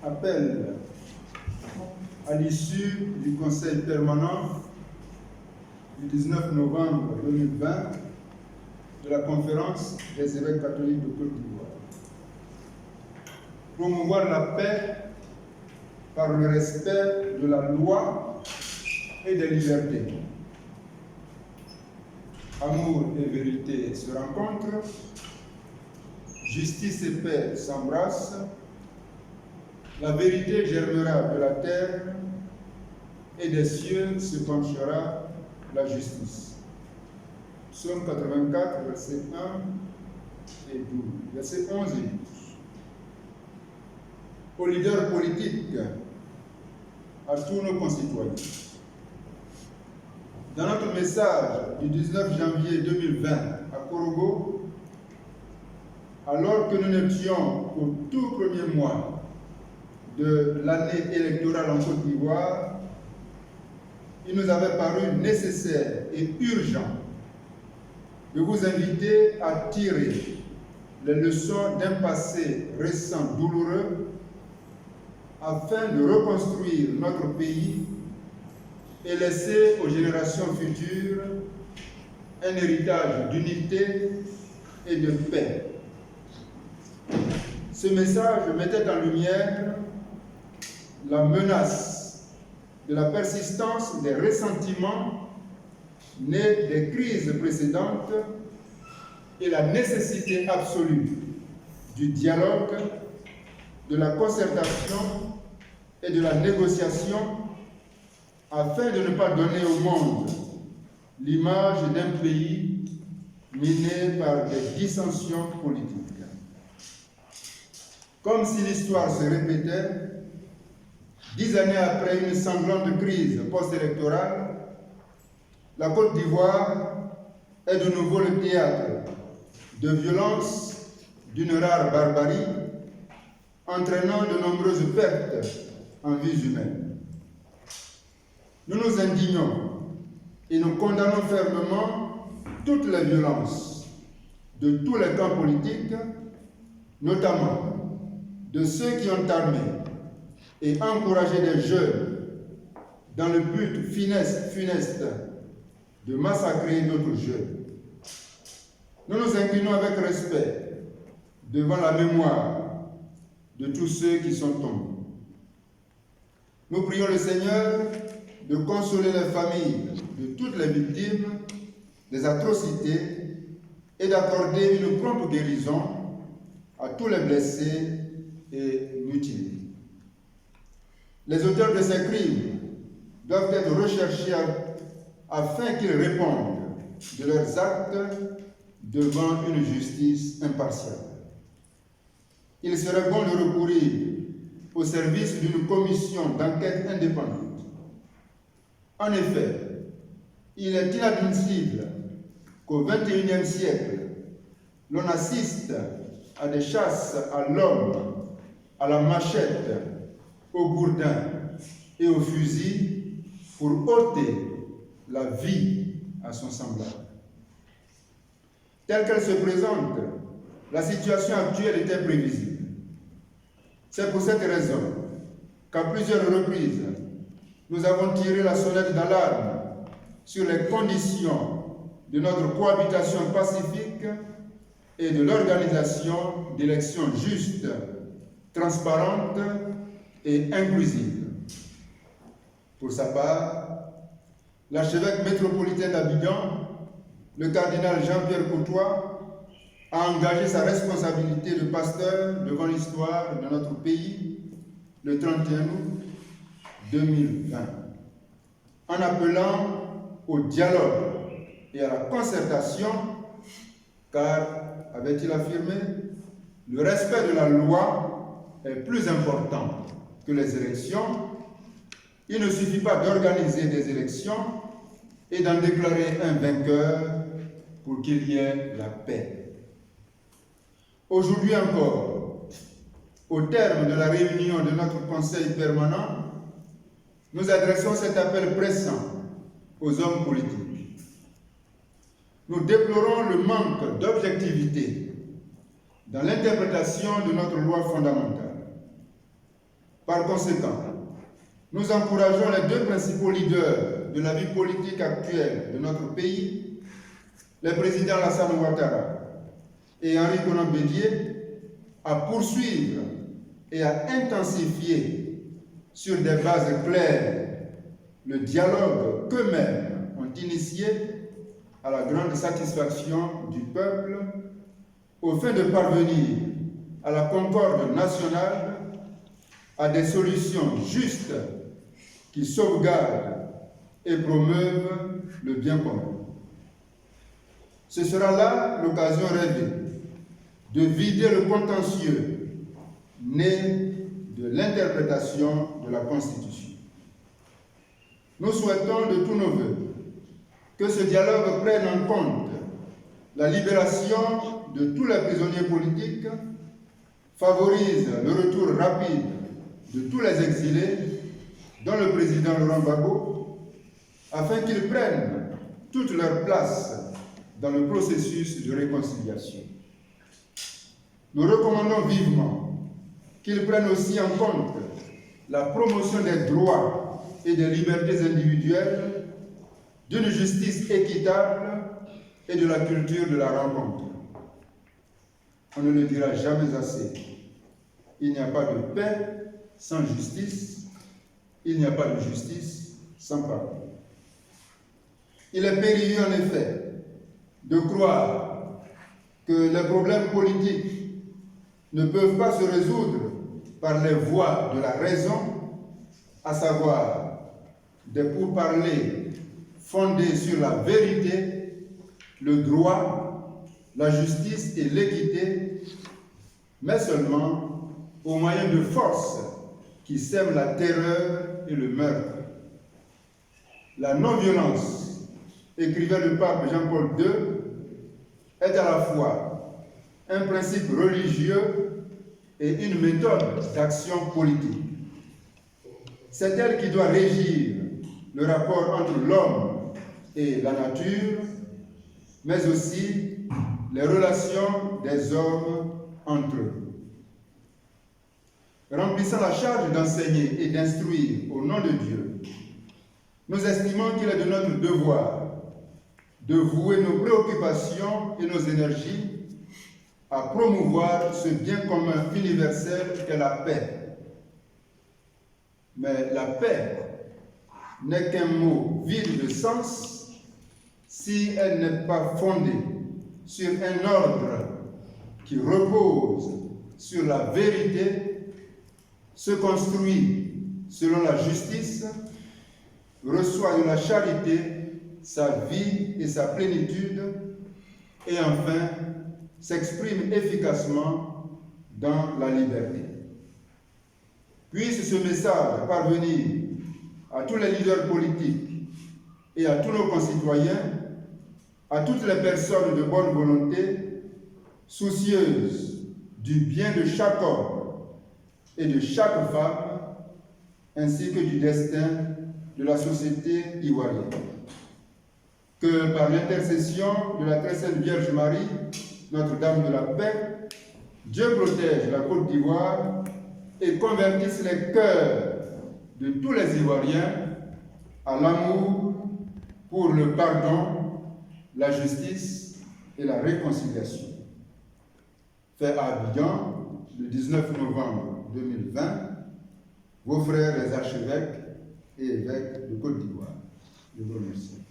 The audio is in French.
appelle à l'issue du Conseil permanent du 19 novembre 2020 de la Conférence des évêques catholiques de Côte d'Ivoire. Promouvoir la paix par le respect de la loi et des libertés. Amour et vérité se rencontrent, justice et paix s'embrassent, la vérité germera de la terre et des cieux se penchera la justice. Psaume 84, versets 1 et 12, versets 11 et 12. Aux leaders politiques, à tous nos concitoyens. Dans notre message du 19 janvier 2020 à Korogo, alors que nous étions au tout premier mois de l'année électorale en Côte d'Ivoire, il nous avait paru nécessaire et urgent de vous inviter à tirer les leçons d'un passé récent douloureux afin de reconstruire notre pays et laisser aux générations futures un héritage d'unité et de paix. Ce message mettait en lumière la menace de la persistance des ressentiments nés des crises précédentes et la nécessité absolue du dialogue, de la concertation et de la négociation afin de ne pas donner au monde l'image d'un pays miné par des dissensions politiques. Comme si l'histoire se répétait, 10 années après une sanglante crise post-électorale, la Côte d'Ivoire est de nouveau le théâtre de violences d'une rare barbarie, entraînant de nombreuses pertes en vies humaines. Nous nous indignons et nous condamnons fermement toutes les violences de tous les camps politiques, notamment de ceux qui ont armé et encouragé des jeunes dans le but funeste de massacrer d'autres jeunes. Nous nous inclinons avec respect devant la mémoire de tous ceux qui sont tombés. Nous prions le Seigneur de consoler les familles de toutes les victimes des atrocités et d'accorder une prompte guérison à tous les blessés et mutilés. Les auteurs de ces crimes doivent être recherchés afin qu'ils répondent de leurs actes devant une justice impartiale. Il serait bon de recourir au service d'une commission d'enquête indépendante. En effet, il est inadmissible qu'au XXIe siècle, l'on assiste à des chasses à l'homme, à la machette, au gourdin et au fusil pour ôter la vie à son semblable. Telle qu'elle se présente, la situation actuelle était prévisible. C'est pour cette raison qu'à plusieurs reprises, nous avons tiré la sonnette d'alarme sur les conditions de notre cohabitation pacifique et de l'organisation d'élections justes, transparentes et inclusives. Pour sa part, l'archevêque métropolitain d'Abidjan, le cardinal Jean-Pierre Cautois, a engagé sa responsabilité de pasteur devant l'histoire de notre pays le 31 août 2020, en appelant au dialogue et à la concertation, car, avait-il affirmé, le respect de la loi est plus important que les élections. Il ne suffit pas d'organiser des élections et d'en déclarer un vainqueur pour qu'il y ait la paix. Aujourd'hui encore, au terme de la réunion de notre Conseil permanent, nous adressons cet appel pressant aux hommes politiques. Nous déplorons le manque d'objectivité dans l'interprétation de notre loi fondamentale. Par conséquent, nous encourageons les deux principaux leaders de la vie politique actuelle de notre pays, le président Alassane Ouattara et Henri Konan Bédié, à poursuivre et à intensifier sur des bases claires le dialogue qu'eux-mêmes ont initié à la grande satisfaction du peuple, au fin de parvenir à la concorde nationale, à des solutions justes qui sauvegardent et promeuvent le bien commun. Ce sera là l'occasion rêvée de vider le contentieux né de l'interprétation de la Constitution. Nous souhaitons de tous nos voeux que ce dialogue prenne en compte la libération de tous les prisonniers politiques, favorise le retour rapide de tous les exilés, dont le président Laurent Gbagbo, afin qu'ils prennent toute leur place dans le processus de réconciliation. Nous recommandons vivement qu'ils prennent aussi en compte la promotion des droits et des libertés individuelles, d'une justice équitable et de la culture de la rencontre. On ne le dira jamais assez. Il n'y a pas de paix sans justice, il n'y a pas de justice sans pardon. Il est périlleux en effet de croire que les problèmes politiques ne peuvent pas se résoudre par les voies de la raison, à savoir des pourparlers fondés sur la vérité, le droit, la justice et l'équité, mais seulement au moyen de forces qui sèment la terreur et le meurtre. La non-violence, écrivait le pape Jean-Paul II, est à la fois un principe religieux et une méthode d'action politique. C'est elle qui doit régir le rapport entre l'homme et la nature, mais aussi les relations des hommes entre eux. Remplissant la charge d'enseigner et d'instruire au nom de Dieu, nous estimons qu'il est de notre devoir de vouer nos préoccupations et nos énergies à promouvoir ce bien commun universel qu'est la paix. Mais la paix n'est qu'un mot vide de sens si elle n'est pas fondée sur un ordre qui repose sur la vérité, se construit selon la justice, reçoit de la charité sa vie et sa plénitude, et enfin s'exprime efficacement dans la liberté. Puisse ce message parvenir à tous les leaders politiques et à tous nos concitoyens, à toutes les personnes de bonne volonté, soucieuses du bien de chaque homme et de chaque femme, ainsi que du destin de la société ivoirienne. Que par l'intercession de la très sainte Vierge Marie, Notre-Dame de la Paix, Dieu protège la Côte d'Ivoire et convertisse les cœurs de tous les Ivoiriens à l'amour pour le pardon, la justice et la réconciliation. Fait à Abidjan, le 19 novembre 2020, vos frères les archevêques et évêques de Côte d'Ivoire. Je vous remercie.